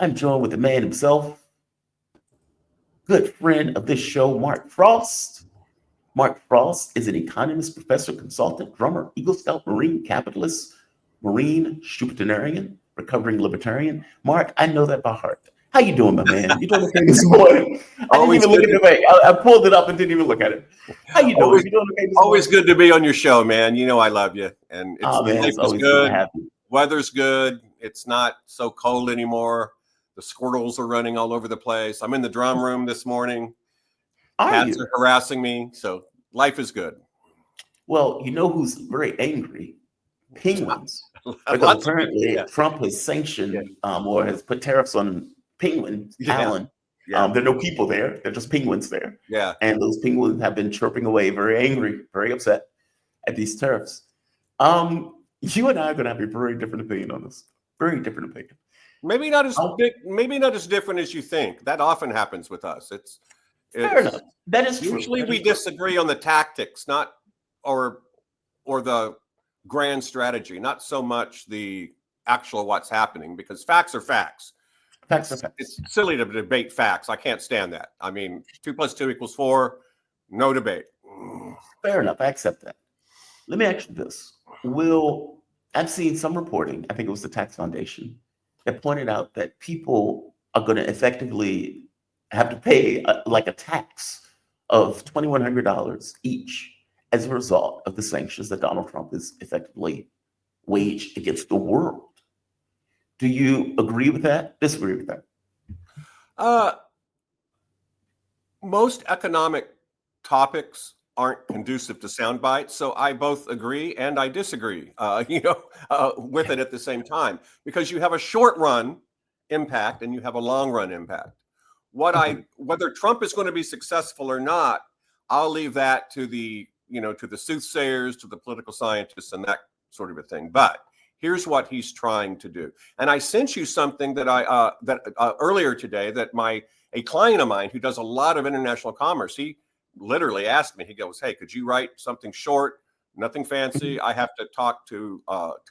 I'm joined with the man himself, good friend of this show, Mark Frost. Mark Frost is an economist, professor, consultant, drummer, Eagle Scout, Marine capitalist, Marine Schumpeterian, recovering libertarian. Mark, I know that by heart. How you doing, my man? You doing okay this morning? I didn't Always even look good. at the thing. I pulled it up and didn't even look at it. How you doing? Always, You doing okay this always morning? good to be on your show, man. You know I love you, and Oh man, life it's is always good to good. have you. Weather's good. It's not so cold anymore. The squirrels are running all over the place. I'm in the drum room this morning. Are Cats you? are harassing me, so life is good. Well, you know who's very angry? Penguins. Because Lots of apparently yeah, Trump has yeah, sanctioned or has put tariffs on penguin yeah, Allen. yeah, There are no people there. They're just penguins there. yeah. And those penguins have been chirping away, very angry, very upset at these tariffs. You and I are going to have a very different opinion on this. Very different opinion. Maybe not as Um, big, maybe not as different as you think. That often happens with us. Fair enough. It's That is true. usually That is we true. disagree on the tactics, not or or the grand strategy, not so much the actual what's happening, because facts are facts. Facts are It's facts. silly to debate facts. I can't stand that. I mean, 2 + 2 = 4, no debate. Fair enough. I accept that. Let me ask you this. Will I've seen some reporting, I think it was the Tax Foundation, that pointed out that people are going to effectively have to pay like a tax of $2,100 each as a result of the sanctions that Donald Trump has effectively waged against the world. Do you agree with that? Disagree with that? Uh, most economic topics aren't conducive to sound bites, so I both agree and I disagree. With it at the same time, because you have a short run impact and you have a long run impact. Okay. Whether Trump is going to be successful or not, I'll leave that to the soothsayers, to the political scientists, and that sort of a thing. But here's what he's trying to do. And I sent you something that earlier today that a client of mine who does a lot of international commerce, he literally asked me. He goes, "Hey, could you write something short, nothing fancy? I have to talk to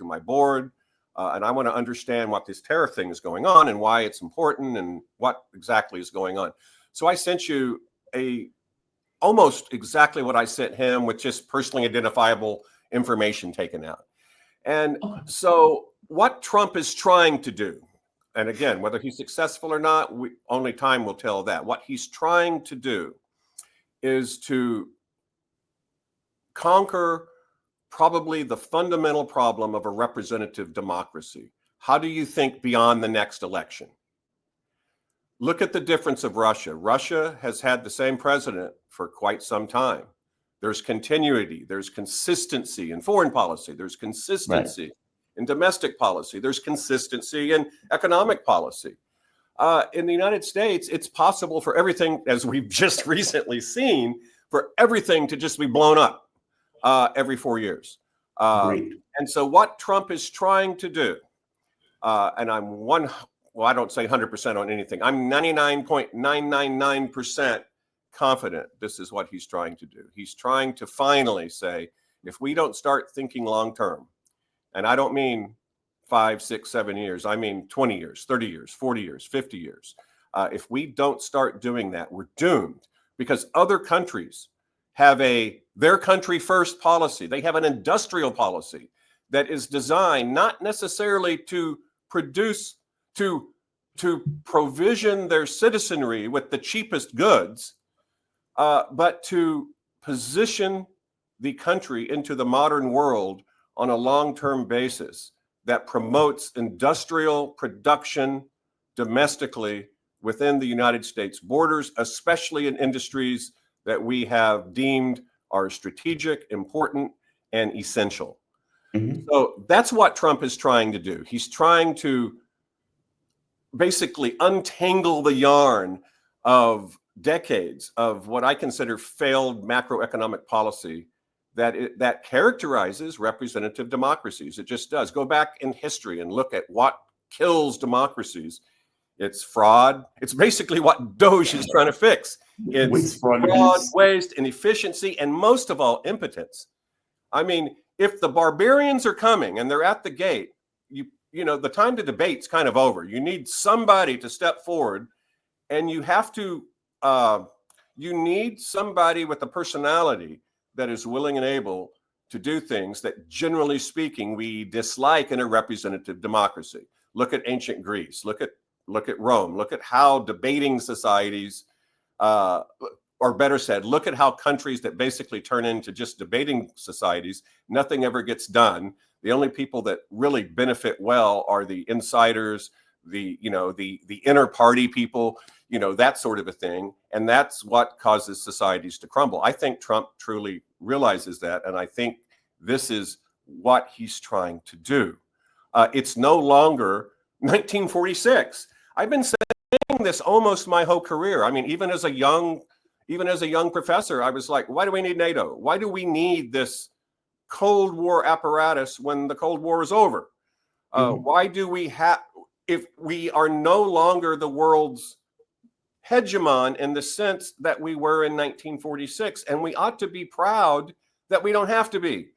my board." And I want to understand what this tariff thing is going on and why it's important and what exactly is going on. So I sent you almost exactly what I sent him, with just personally identifiable information taken out. And Okay. so what Trump is trying to do, and again, whether he's successful or not, only time will tell that. What he's trying to do is to conquer probably the fundamental problem of a representative democracy. How do you think beyond the next election? Look at the difference of Russia. Russia has had the same president for quite some time. There's continuity, there's consistency in foreign policy, there's Right. consistency in domestic policy, there's consistency in economic policy. In the United States, it's possible for everything, as we've just recently seen, for everything to just be blown up every 4 years. Agreed. And so what Trump is trying to do, and I don't say 100% on anything. I'm 99.999% confident this is what he's trying to do. He's trying to finally say, if we don't start thinking long term, and I don't mean 5, 6, 7 years, I mean 20 years, 30 years, 40 years, 50 years. If we don't start doing that, we're doomed, because other countries have their country first policy. They have an industrial policy that is designed not necessarily to provision their citizenry with the cheapest goods, but to position the country into the modern world on a long-term basis that promotes industrial production domestically within the United States borders, especially in industries that we have deemed are strategic, important, and essential. Mhm. So that's what Trump is trying to do. He's trying to basically untangle the yarn of decades of what I consider failed macroeconomic policy that characterizes representative democracies. It just does. Go back in history and look at what kills democracies. It's fraud. It's basically what Doge is trying to fix. It's Waste, fraud, and fraud, abuse. waste, inefficiency, and most of all, impotence. I mean, if the barbarians are coming and they're at the gate, the time to debate's kind of over. You need somebody to step forward, and you have to, you need somebody with a personality that is willing and able to do things that, generally speaking, we dislike in a representative democracy. Look at ancient Greece. Look at Rome. Look at how debating societies, or better said, look at how countries that basically turn into just debating societies, nothing ever gets done. The only people that really benefit well are the insiders, the inner party people, that sort of a thing. And that's what causes societies to crumble. I think Trump truly realizes that. And I think this is what he's trying to do. It's no longer 1946. I've been saying this almost my whole career. I mean, even as a young professor, I was like, why do we need NATO? Why do we need this Cold War apparatus when the Cold War is over? Why do we have, if we are no longer the world's hegemon in the sense that we were in 1946, and we ought to be proud that we don't have to be,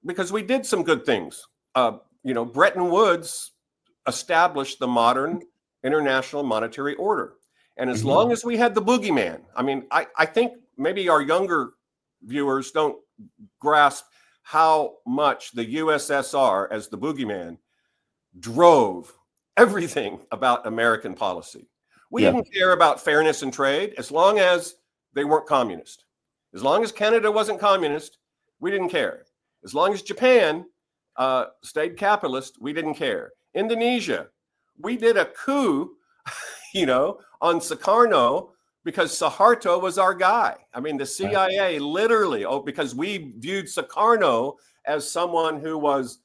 because we did some good things. Bretton Woods established the modern international monetary order. And as long as we had the boogeyman, I mean, I think maybe our younger viewers don't grasp how much the USSR as the boogeyman drove everything about American policy. We didn't care about fairness in trade as long as they weren't communist. As long as Canada wasn't communist, we didn't care. As long as Japan stayed capitalist, we didn't care. Indonesia, we did a coup, on Sukarno because Suharto was our guy. I mean, the CIA literally, because we viewed Sukarno as someone who was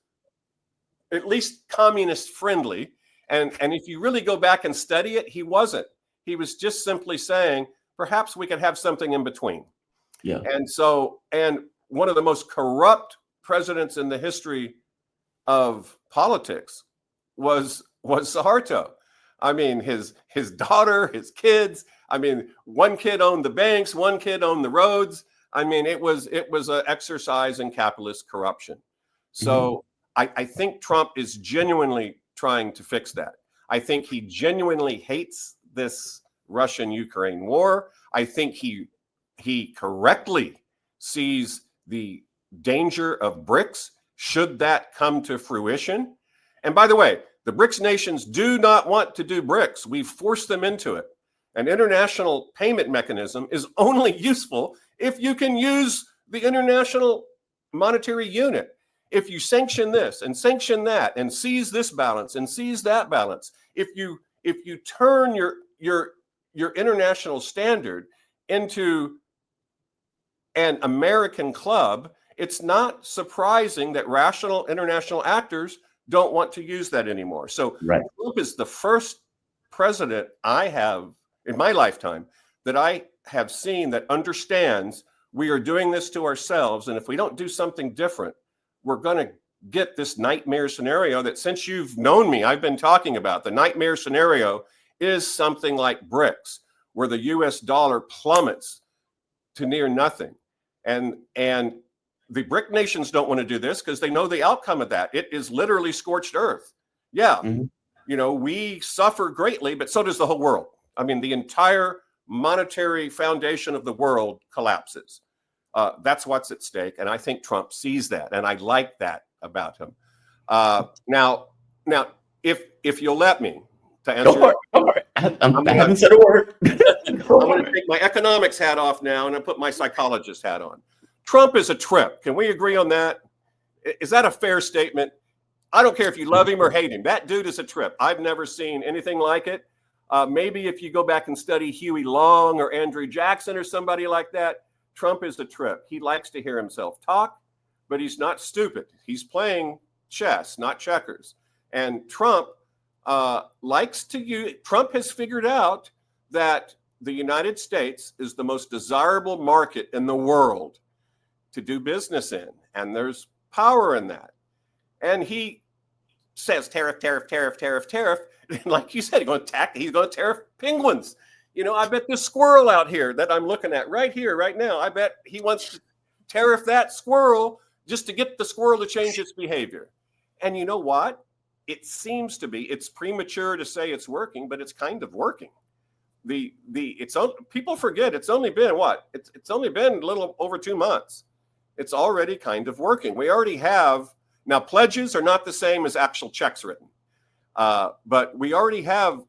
at least communist friendly. And if you really go back and study it, he wasn't. He was just simply saying, perhaps we could have something in between. Yeah. And one of the most corrupt presidents in the history of politics was Suharto. I mean, his daughter, his kids. I mean, one kid owned the banks, one kid owned the roads. I mean, it was an exercise in capitalist corruption. So I think Trump is genuinely trying to fix that. I think he genuinely hates this Russian-Ukraine war. I think he correctly sees the danger of BRICS should that come to fruition. And by the way, the BRICS nations do not want to do BRICS. We've forced them into it. An international payment mechanism is only useful if you can use the international monetary unit. If you sanction this and sanction that and seize this balance and seize that balance, if you turn your international standard into an American club, it's not surprising that rational international actors don't want to use that anymore. So Trump is the first president I have in my lifetime that I have seen that understands we are doing this to ourselves. And if we don't do something different, we're going to get this nightmare scenario that, since you've known me, I've been talking about. The nightmare scenario is something like BRICS, where the US dollar plummets to near nothing. And the BRIC nations don't want to do this because they know the outcome of that. It is literally scorched earth. Yeah. We suffer greatly, but so does the whole world. I mean, the entire monetary foundation of the world collapses. That's what's at stake. And I think Trump sees that. And I like that about him. Now, if you'll let me to answer. I haven't said a word. I'm going to take my economics hat off now and I put my psychologist hat on. Trump is a trip. Can we agree on that? Is that a fair statement? I don't care if you love him or hate him. That dude is a trip. I've never seen anything like it. Maybe if you go back and study Huey Long or Andrew Jackson or somebody like that, Trump is a trip. He likes to hear himself talk, but he's not stupid. He's playing chess, not checkers. And Trump Trump has figured out that the United States is the most desirable market in the world to do business in. And there's power in that. And he says tariff, tariff, tariff, tariff, tariff. And like you said, he's going to tariff penguins. I bet this squirrel out here that I'm looking at right here, right now, I bet he wants to tariff that squirrel just to get the squirrel to change its behavior. And you know what? It seems to be, it's premature to say it's working, but it's kind of working. People forget it's only been what? It's only been a little over 2 months. It's already kind of working. We already have, now pledges are not the same as actual checks written. But we already have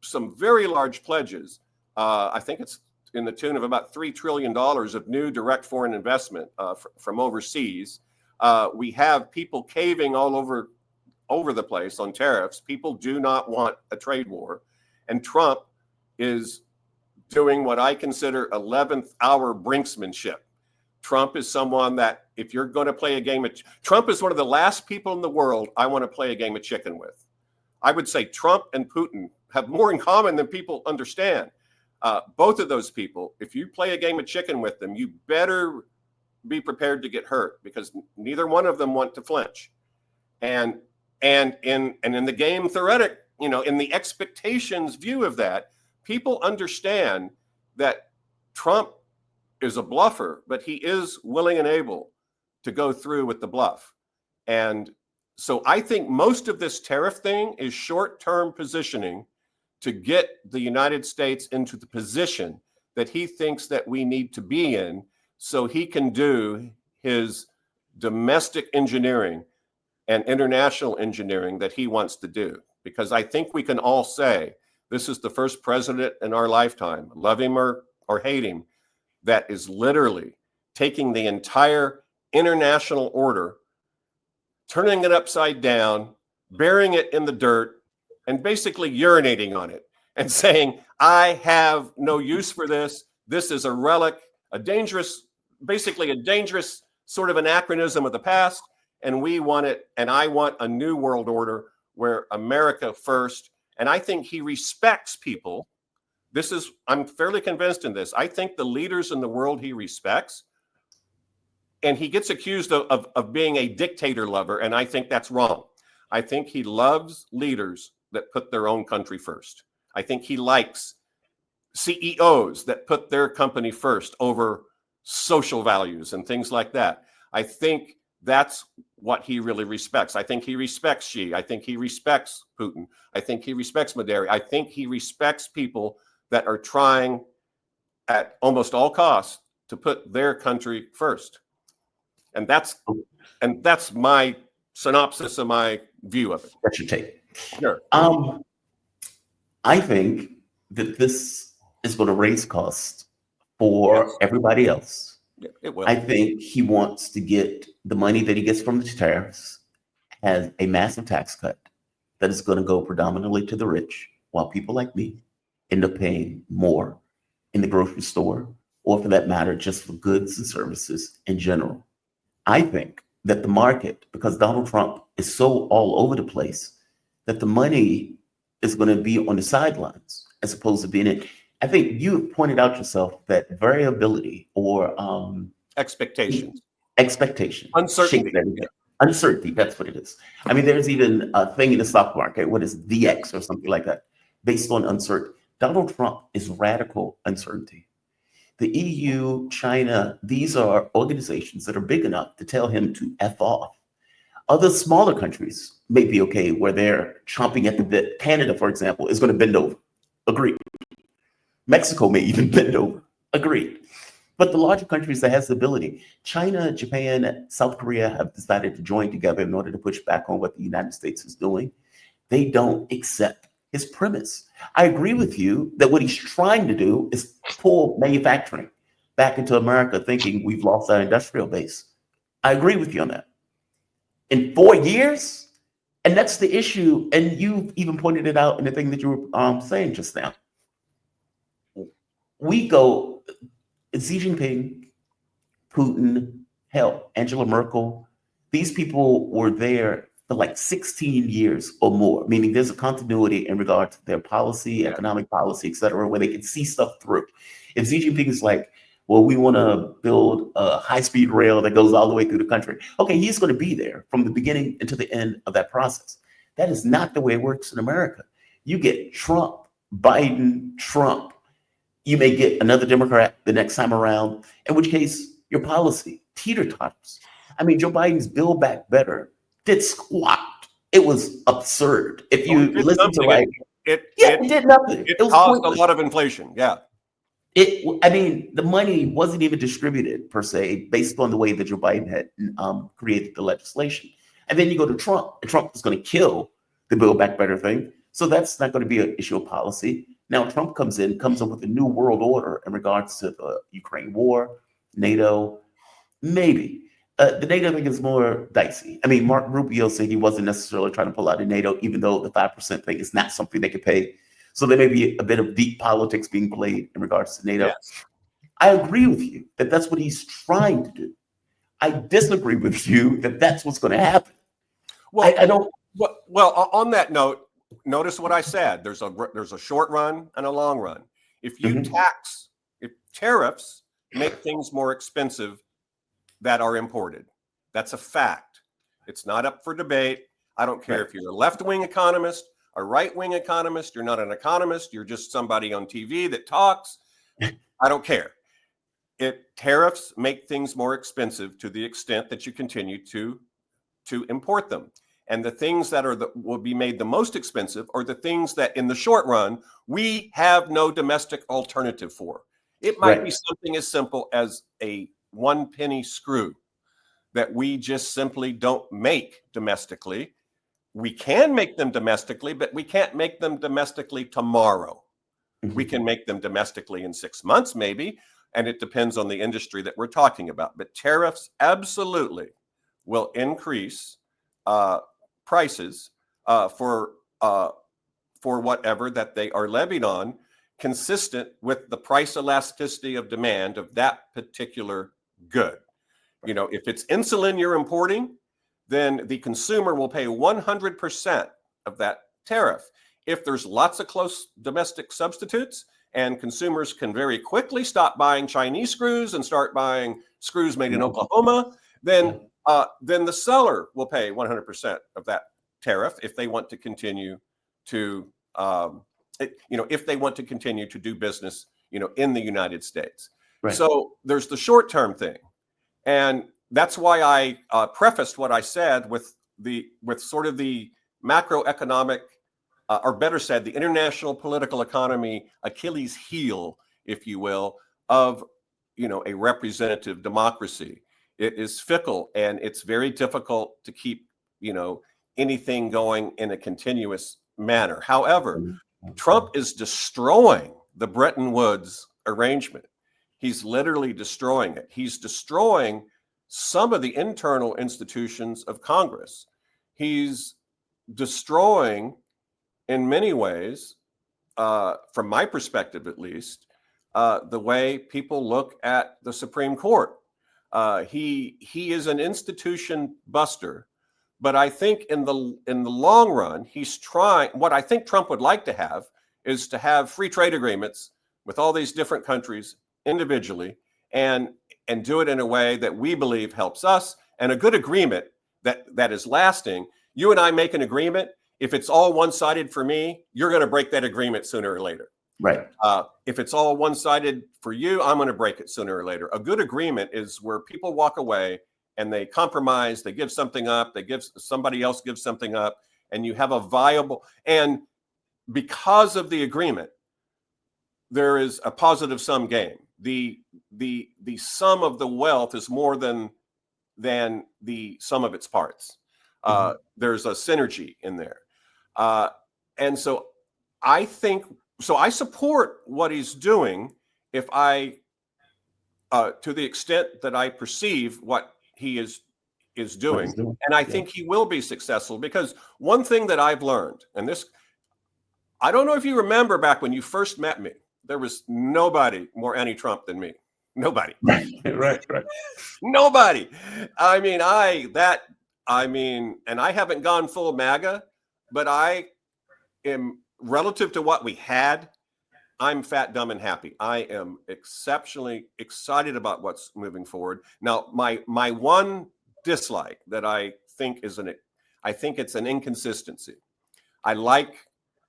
some very large pledges. I think it's in the tune of about $3 trillion of new direct foreign investment from overseas. We have people caving all over the place on tariffs. People do not want a trade war. And Trump is doing what I consider 11th hour Brinksmanship. Trump is someone that if you're going to play a game of, Trump is one of the last people in the world I want to play a game of chicken with. I would say Trump and Putin have more in common than people understand. Both of those people, if you play a game of chicken with them, you better be prepared to get hurt because neither one of them want to flinch. And in the game theoretic, in the expectations view of that, people understand that Trump is a bluffer, but he is willing and able to go through with the bluff. And so I think most of this tariff thing is short-term positioning to get the United States into the position that he thinks that we need to be in so he can do his domestic engineering and international engineering that he wants to do. Because I think we can all say this is the first president in our lifetime, love him or hate him, that is literally taking the entire international order, turning it upside down, burying it in the dirt, and basically urinating on it and saying, I have no use for this. This is a relic, a dangerous sort of anachronism of the past. And we want it. And I want a new world order where America first. And I think he respects people. I'm fairly convinced in this. I think the leaders in the world he respects, and he gets accused of being a dictator lover, and I think that's wrong. I think he loves leaders that put their own country first. I think he likes CEOs that put their company first over social values and things like that. I think that's what he really respects. I think he respects Xi. I think he respects Putin. I think he respects Maderi. I think he respects people that are trying at almost all costs to put their country first. And that's my synopsis of my view of it. That's your take. Sure. I think that this is going to raise costs for everybody else. Yeah, it will. I think he wants to get the money that he gets from the tariffs as a massive tax cut that is going to go predominantly to the rich, while people like me end up paying more in the grocery store, or for that matter, just for goods and services in general. I think that the market, because Donald Trump is so all over the place, that the money is going to be on the sidelines as opposed to being in. I think you pointed out yourself that variability or expectations, uncertainty. Uncertainty, that's what it is. I mean, there's even a thing in the stock market, what is VX or something like that, based on uncertainty. Donald Trump is radical uncertainty. The EU, China, these are organizations that are big enough to tell him to F off. Other smaller countries may be okay where they're chomping at the bit. Canada, for example, is going to bend over. Agreed. Mexico may even bend over. Agreed. But the larger countries that has the ability, China, Japan, South Korea have decided to join together in order to push back on what the United States is doing. They don't accept his premise. I agree with you that what he's trying to do is pull manufacturing back into America, thinking we've lost our industrial base. I agree with you on that. In 4 years, and that's the issue, and you even pointed it out in the thing that you were saying just now. We go, Xi Jinping, Putin, hell, Angela Merkel, these people were there for like 16 years or more, meaning there's a continuity in regard to their policy, economic policy, et cetera, where they can see stuff through. If Xi Jinping is like, well, we want to build a high-speed rail that goes all the way through the country. Okay, he's going to be there from the beginning until the end of that process. That is not the way it works in America. You get Trump, Biden, Trump. You may get another Democrat the next time around, in which case your policy teeter-totters. I mean, Joe Biden's Build Back Better did squat It was absurd. If Well, you it did listen to something. like, It yeah, it it did nothing. it It was caused a pointless. lot of inflation. Yeah. I mean, the money wasn't even distributed per se based on the way that Joe Biden had created the legislation. And then you go to Trump, and Trump is going to kill the Build Back Better thing. So that's not going to be an issue of policy. Now Trump comes up with a new world order in regards to the Ukraine war, NATO, maybe. The NATO thing is more dicey. I mean, Mark Rubio said he wasn't necessarily trying to pull out of NATO, even though the 5% thing is not something they could pay. So there may be a bit of deep politics being played in regards to NATO. Yes. I agree with you that that's what he's trying to do. I disagree with you that that's what's going to happen. Well, I don't. well, on that note, notice what I said. There's a short run and a long run. If you Mhm. if tariffs make things more expensive that are imported, that's a fact. It's not up for debate. I don't care Right. if you're a left-wing economist, a right-wing economist. You're not an economist. You're just somebody on TV that talks. I don't care. Tariffs make things more expensive to the extent that you continue to import them. And the things that will be made the most expensive are the things that in the short run, we have no domestic alternative for. It might be Right. something as simple as a 1 penny screw that we just simply don't make domestically. We can make them domestically, but we can't make them domestically tomorrow. We Mhm. can make them domestically in 6 months, maybe, and it depends on the industry that we're talking about. But tariffs absolutely will increase uh, prices for whatever that they are levied on, consistent with the price elasticity of demand of that particular good. You know, if it's insulin you're importing, then the consumer will pay 100% of that tariff. If there's lots of close domestic substitutes and consumers can very quickly stop buying Chinese screws and start buying screws made in Mhm. Oklahoma, then the seller will pay 100% of that tariff if they want to continue to, if they want to continue to do business, in the United States. Right. So there's the short-term thing, and that's why I prefaced what I said with sort of the macroeconomic, or better said, the international political economy Achilles heel, if you will, of a representative democracy. It is fickle and it's very difficult to keep anything going in a continuous manner. However, Mhm. Trump is destroying the Bretton Woods arrangement. He's literally destroying it. He's destroying some of the internal institutions of Congress. He's destroying, in many ways, from my perspective at least, the way people look at the Supreme Court. He is an institution buster, but I think in the long run, he's trying. What I think Trump would like to have is to have free trade agreements with all these different countries individually, and do it in a way that we believe helps us, and a good agreement that is lasting. You and I make an agreement. If it's all one-sided for me, you're going to break that agreement sooner or later. Right. If it's all one-sided for you, I'm going to break it sooner or later. A good agreement is where people walk away and they compromise, they give something up, somebody else gives something up, and you have a viable, and because of the agreement, there is a positive sum game. The sum of the wealth is more than the sum of its parts. There's a synergy in there. And so I think, so I support what he's doing if to the extent that I perceive what he is What he's doing. doing. And I Yeah. think he will be successful, because one thing that I've learned, and this, I don't know if you remember back when you first met me, there was nobody more anti-Trump than me. Nobody. Right. Right. Nobody. And I haven't gone full MAGA, but I am, relative to what we had, I'm fat, dumb, and happy. I am exceptionally excited about what's moving forward. Now, my one dislike that I think it's an inconsistency. I like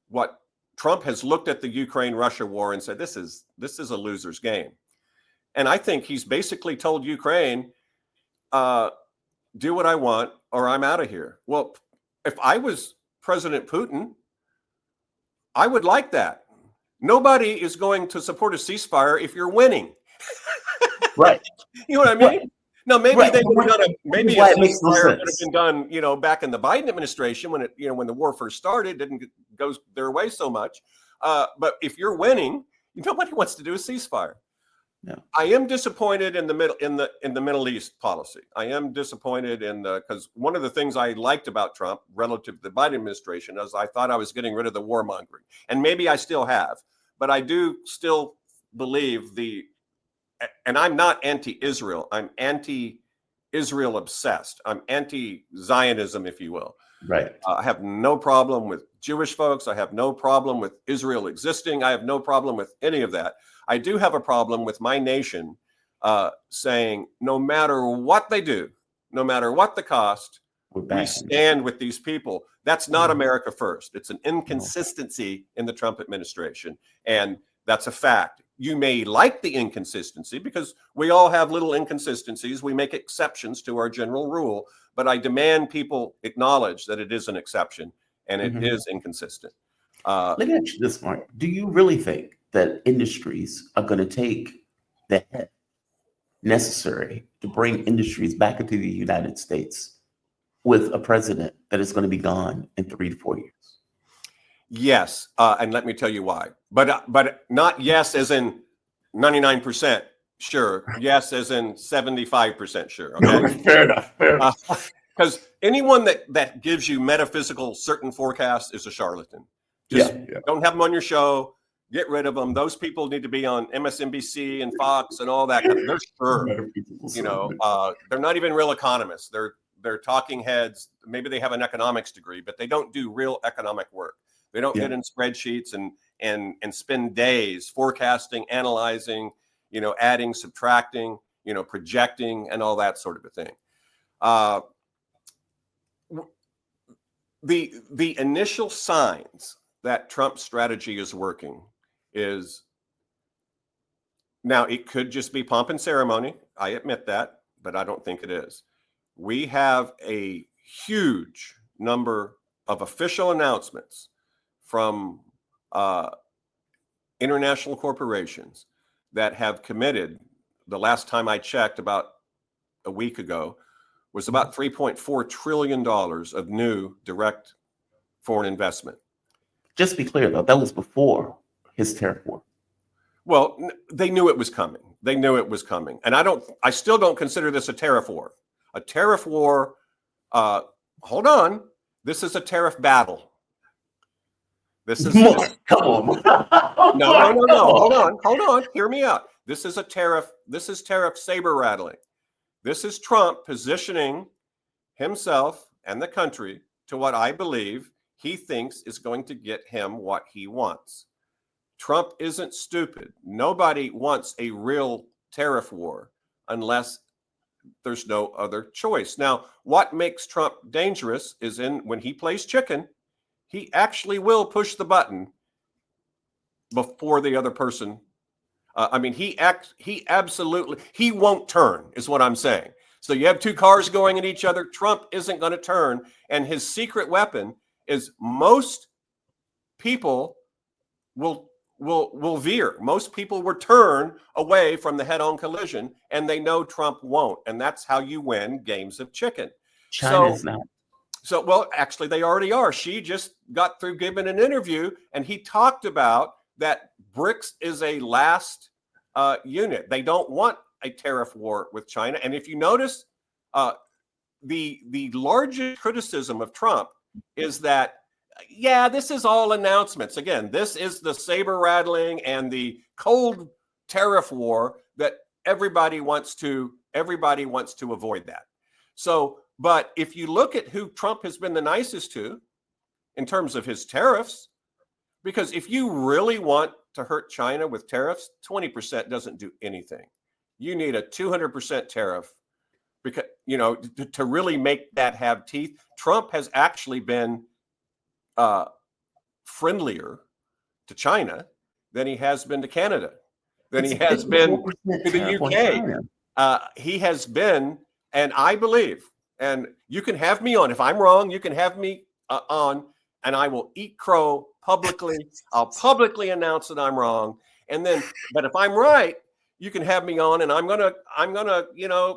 what Trump has looked at the Ukraine-Russia war and said, this is a loser's game. And I think he's basically told Ukraine, do what I want or I'm out of here. Well, if I was President Putin, I would like that. Nobody is going to support a ceasefire if you're winning. Right. You know what I mean? Right. Now, maybe Right. they would have done maybe a Why it makes no ceasefire would have sense. been done, back in the Biden administration when when the war first started, didn't go their way so much. But if you're winning, nobody wants to do a ceasefire. No. I am disappointed in the Middle East policy. I am disappointed because one of the things I liked about Trump relative to the Biden administration is I thought I was getting rid of the warmongering, and maybe I still have, but I do still believe and I'm not anti-Israel. I'm anti-Israel obsessed. I'm anti-Zionism, if you will. Right. I have no problem with Jewish folks. I have no problem with Israel existing. I have no problem with any of that. I do have a problem with my nation saying no matter what they do, no matter what the cost, we stand with these people. That's not America first. It's an inconsistency in the Trump administration. And that's a fact. You may like the inconsistency because we all have little inconsistencies. We make exceptions to our general rule, but I demand people acknowledge that it is an exception and it is inconsistent. Let me ask you this, Mark. Do you really think that industries are going to take the hit necessary to bring industries back into the United States with a president that is going to be gone in 3 to 4 years? Yes, and let me tell you why. But not yes as in 99% sure. Yes as in 75% sure. Okay, Fair enough. Fair enough. Because anyone that gives you metaphysical certain forecasts is a charlatan. Just don't have them on your show. Get rid of them. Those people need to be on MSNBC and Fox and all that. They're sure. They're not even real economists. They're talking heads. Maybe they have an economics degree, but they don't do real economic work. They don't get in spreadsheets and spend days forecasting, analyzing, adding, subtracting, projecting, and all that sort of a thing. The initial signs that Trump's strategy is working is, now it could just be pomp and ceremony. I admit that, but I don't think it is. We have a huge number of official announcements from international corporations that have committed, the last time I checked about a week ago, was about $3.4 trillion of new direct foreign investment. Just to be clear, though, that was before his tariff war. Well, they knew it was coming. They knew it was coming. And I still don't consider this a tariff war. A tariff war, hold on, this is a tariff battle. This is come on. No. Hold on. Hear me out. This is tariff saber rattling. This is Trump positioning himself and the country to what I believe he thinks is going to get him what he wants. Trump isn't stupid. Nobody wants a real tariff war unless there's no other choice. Now, what makes Trump dangerous is when he plays chicken, he actually will push the button before the other person. He won't turn, is what I'm saying. So you have two cars going at each other. Trump isn't going to turn. And his secret weapon is most people will veer. Most people will turn away from the head-on collision, and they know Trump won't. And that's how you win games of chicken. China's not. So, well, actually, they already are. She just got through giving an interview, and he talked about that BRICS is a last unit. They don't want a tariff war with China. And if you notice, the largest criticism of Trump is that, this is all announcements. Again, this is the saber rattling and the cold tariff war that everybody wants to avoid that. So, but if you look at who Trump has been the nicest to in terms of his tariffs, because if you really want to hurt China with tariffs, 20% doesn't do anything. You need a 200% tariff because, to really make that have teeth. Trump has actually been friendlier to China than he has been to Canada, than he has been to the UK. He has been, and I believe, and you can have me on. If I'm wrong, you can have me on, and I will eat crow publicly. I'll publicly announce that I'm wrong. And then, but if I'm right, you can have me on, and I'm gonna,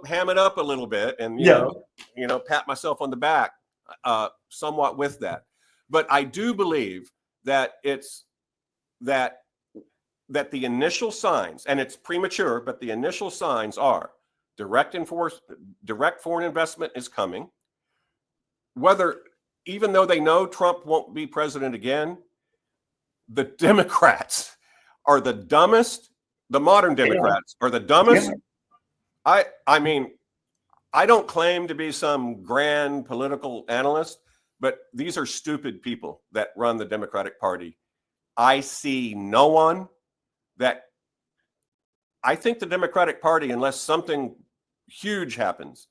ham it up a little bit, and pat myself on the back, somewhat with that. But I do believe that that the initial signs, and it's premature, but the initial signs are direct foreign investment is coming. Even though they know Trump won't be president again, the Democrats are the dumbest. The modern Democrats are the dumbest. I mean, I don't claim to be some grand political analyst, but these are stupid people that run the Democratic Party. I see no one that I think the Democratic Party, unless something huge happens,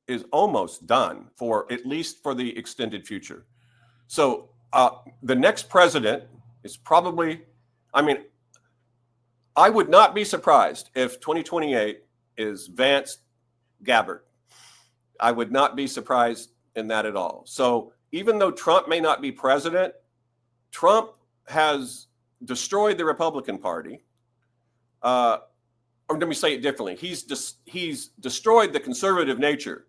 is almost done for at least for the extended future. So the next president is probably, I would not be surprised if 2028 is Vance Gabbard. I would not be surprised in that at all. So even though Trump may not be president, Trump has destroyed the Republican Party. Or let me say it differently. He's destroyed the conservative nature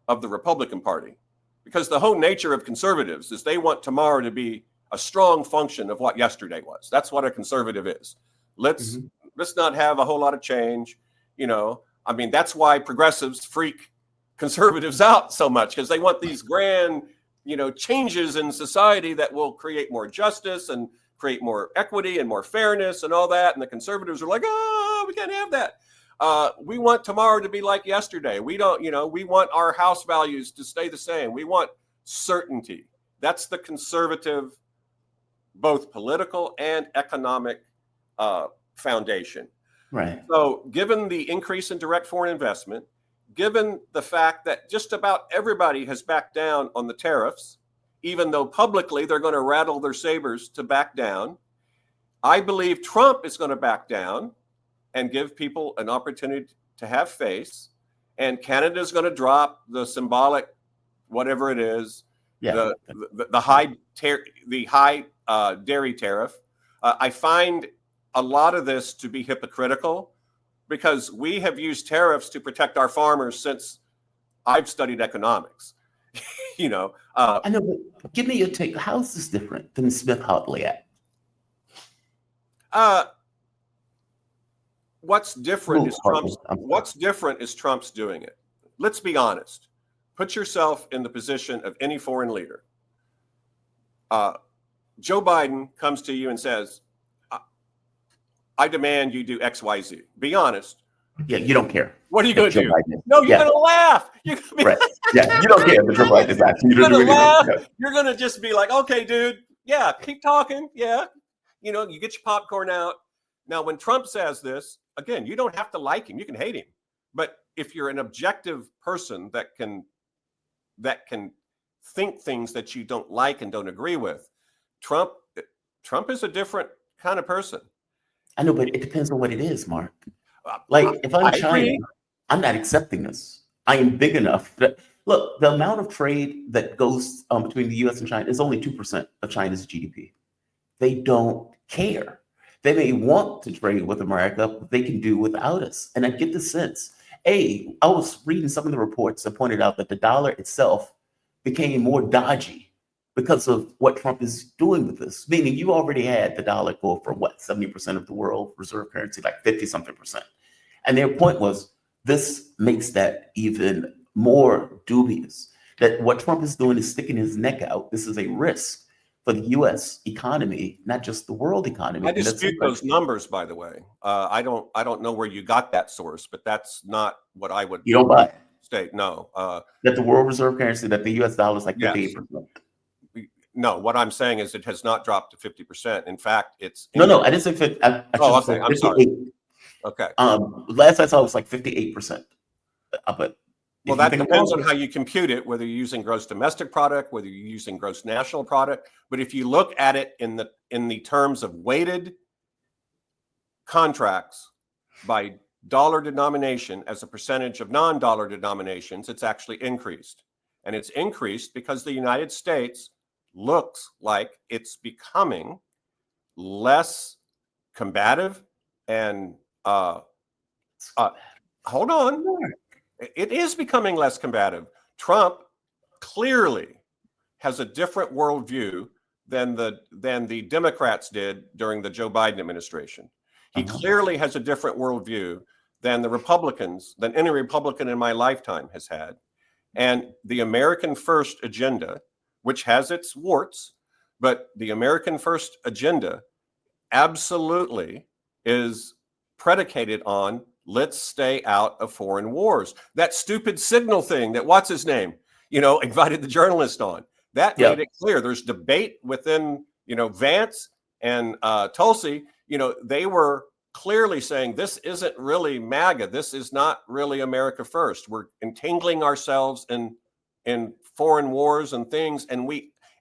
of the Republican Party, because the whole nature of conservatives is they want tomorrow to be a strong function of what yesterday was. That's what a conservative is. Let's not have a whole lot of change. That's why progressives freak conservatives out so much, because they want these grand, changes in society that will create more justice and create more equity and more fairness and all that. And the conservatives are like, oh, we can't have that. We want tomorrow to be like yesterday. We don't, we want our house values to stay the same. We want certainty. That's the conservative, both political and economic foundation. Right. So given the increase in direct foreign investment, given the fact that just about everybody has backed down on the tariffs, even though publicly they're going to rattle their sabers to back down, I believe Trump is going to back down and give people an opportunity to have face. And Canada is going to drop the symbolic, whatever it is, the high dairy tariff. I find a lot of this to be hypocritical, because we have used tariffs to protect our farmers since I've studied economics. I know, but give me your take. How is this different than the Smith-Hartley Act? What's different is Trump's doing it. Let's be honest. Put yourself in the position of any foreign leader. Joe Biden comes to you and says, I demand you do X, Y, Z. Be honest. Yeah, you don't care. What are you going to do? No, you're going to laugh. Right. Yeah, you don't care. But Joe Biden is actually. You're going to laugh. Yeah. You're going to just be like, okay, dude. Yeah, keep talking. Yeah. You get your popcorn out. Now, when Trump says this, again, you don't have to like him. You can hate him. But if you're an objective person that can think things that you don't like and don't agree with, Trump is a different kind of person. I know, but it depends on what it is, Mark. Like, if I'm China, I'm not accepting this. I am big enough that, look, the amount of trade that goes between the US and China is only 2% of China's GDP. They don't care. They may want to trade with America, but they can do without us. And I get the sense, I was reading some of the reports that pointed out that the dollar itself became more dodgy because of what Trump is doing with this. Meaning you already had the dollar go for 70% of the world reserve currency, like 50-something%. And their point was, this makes that even more dubious, that what Trump is doing is sticking his neck out. This is a risk for the U.S. economy, not just the world economy. I dispute those numbers, by the way. I don't know where you got that source, but that's not what I would. You don't buy it? State no. That the world reserve currency, that the U.S. dollar is like 58%. No, what I'm saying is it has not dropped to 50%. In fact, it's no. I didn't say 50. Okay, I'm sorry. Okay. Last I saw it was like 58%. But well, that depends on how you compute it, whether you're using gross domestic product, whether you're using gross national product. But if you look at it in the terms of weighted contracts by dollar denomination as a percentage of non-dollar denominations, it's actually increased. And it's increased because the United States looks like it's becoming less combative and hold on. It is becoming less combative. Trump clearly has a different worldview than the Democrats did during the Joe Biden administration. He clearly has a different worldview than the Republicans, than any Republican in my lifetime has had. And the American First agenda, which has its warts, but the American First agenda absolutely is predicated on let's stay out of foreign wars. That stupid signal thing that what's his name, invited the journalist on. That made it clear. There's debate within, Vance and Tulsi. They were clearly saying this isn't really MAGA. This is not really America First. We're entangling ourselves in foreign wars and things, and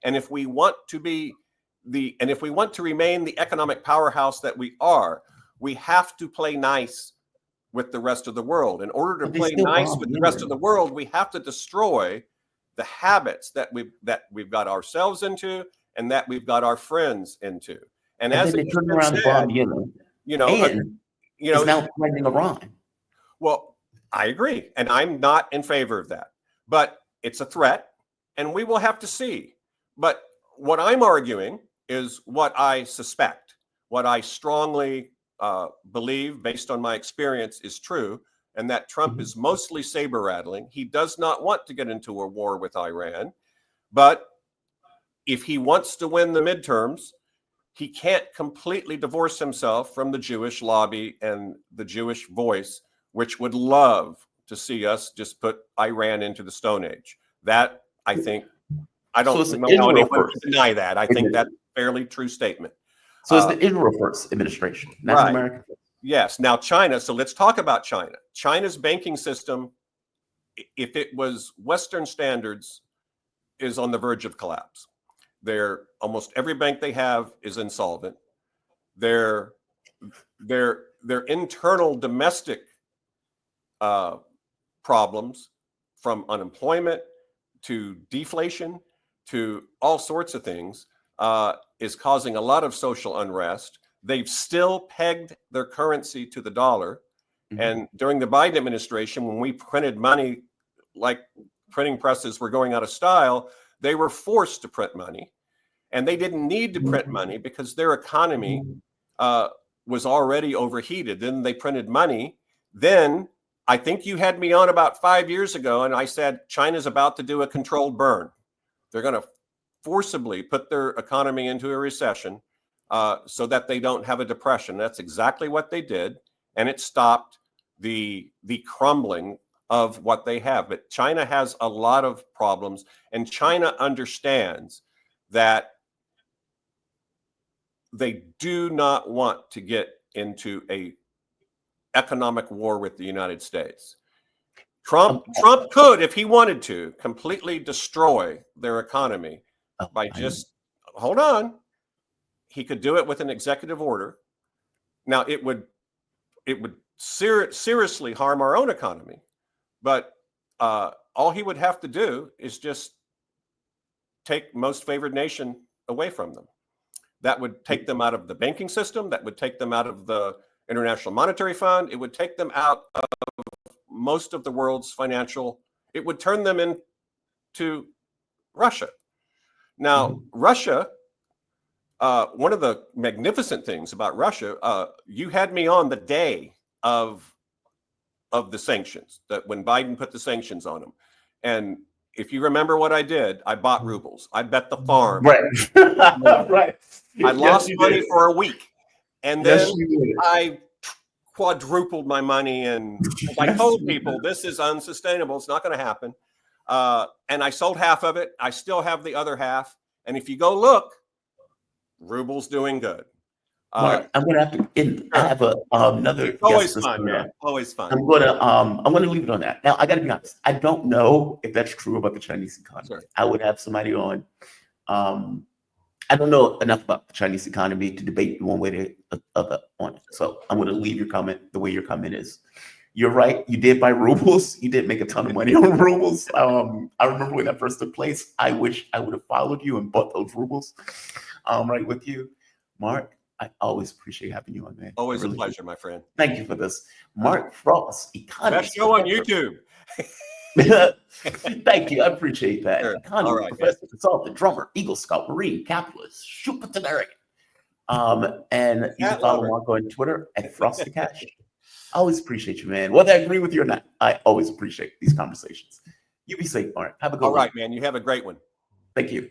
if we want to remain the economic powerhouse that we are, we have to play nice with the rest of the world. In order to play nice with the rest of the world, we have to destroy the habits that we've got ourselves into and that we've got our friends into. And as they turn around and bomb Yemen, it's now threatening Iran. Well, I agree, and I'm not in favor of that, but it's a threat, and we will have to see. But what I'm arguing is what I suspect, what I strongly believe based on my experience is true, and that Trump is mostly saber rattling. He does not want to get into a war with Iran, but if he wants to win the midterms, he can't completely divorce himself from the Jewish lobby and the Jewish voice, which would love to see us just put Iran into the Stone Age. That, I think, I don't know anyone to deny that. I think that's a fairly true statement. So it's the Israel First administration, not America First. Yes. Now, China. So let's talk about China. China's banking system, if it was Western standards, is on the verge of collapse. Almost every bank they have is insolvent. Their internal domestic problems, from unemployment to deflation to all sorts of things, is causing a lot of social unrest. They've still pegged their currency to the dollar. And during the Biden administration, when we printed money like printing presses were going out of style, they were forced to print money. And they didn't need to print money because their economy was already overheated. Then they printed money. Then I think you had me on about 5 years ago, and I said China's about to do a controlled burn. They're going to forcibly put their economy into a recession so that they don't have a depression. That's exactly what they did, and it stopped the crumbling of what they have. But China has a lot of problems, and China understands that they do not want to get into a economic war with the United States. Trump could, if he wanted to, completely destroy their economy by just, hold on, he could do it with an executive order. Now, it would seriously harm our own economy, but all he would have to do is just take most favored nation away from them. That would take them out of the banking system. That would take them out of the International Monetary Fund. It would take them out of most of the world's financial. It would turn them into Russia. Now, Russia, one of the magnificent things about Russia, you had me on the day of the sanctions, that when Biden put the sanctions on them. And if you remember what I did, I bought rubles. I bet the farm. Right. Right. I lost money for a week. And then I quadrupled my money. And I told people, this is unsustainable. It's not going to happen. And I sold half of it. I still have the other half. And if you go look, ruble's doing good. Mark, I'm gonna have to have another. It's always fun, man. Always fun. I'm gonna leave it on that. Now, I gotta be honest. I don't know if that's true about the Chinese economy. Sure. I would have somebody on. I don't know enough about the Chinese economy to debate one way or the other on it. So I'm gonna leave your comment the way your comment is. You're right. You did buy rubles. You did make a ton of money on rubles. I remember when that first took place. I wish I would have followed you and bought those rubles. Right with you, Mark. I always appreciate having you on, man. Always a Really do. pleasure, my friend. Thank you for this, Mark Frost, Best economist. show on professor. YouTube. Thank you. I appreciate that. Sure. Economist, All right, professor, consultant, drummer, Eagle Scout, Marine, capitalist, supertenarian. And you can Cat follow lover. Mark on Twitter at Frosty Cash. I always appreciate you, man. Whether I agree with you or not, I always appreciate these conversations. You be safe, Mark. Have a good All one. right, man. You have a great one. Thank you.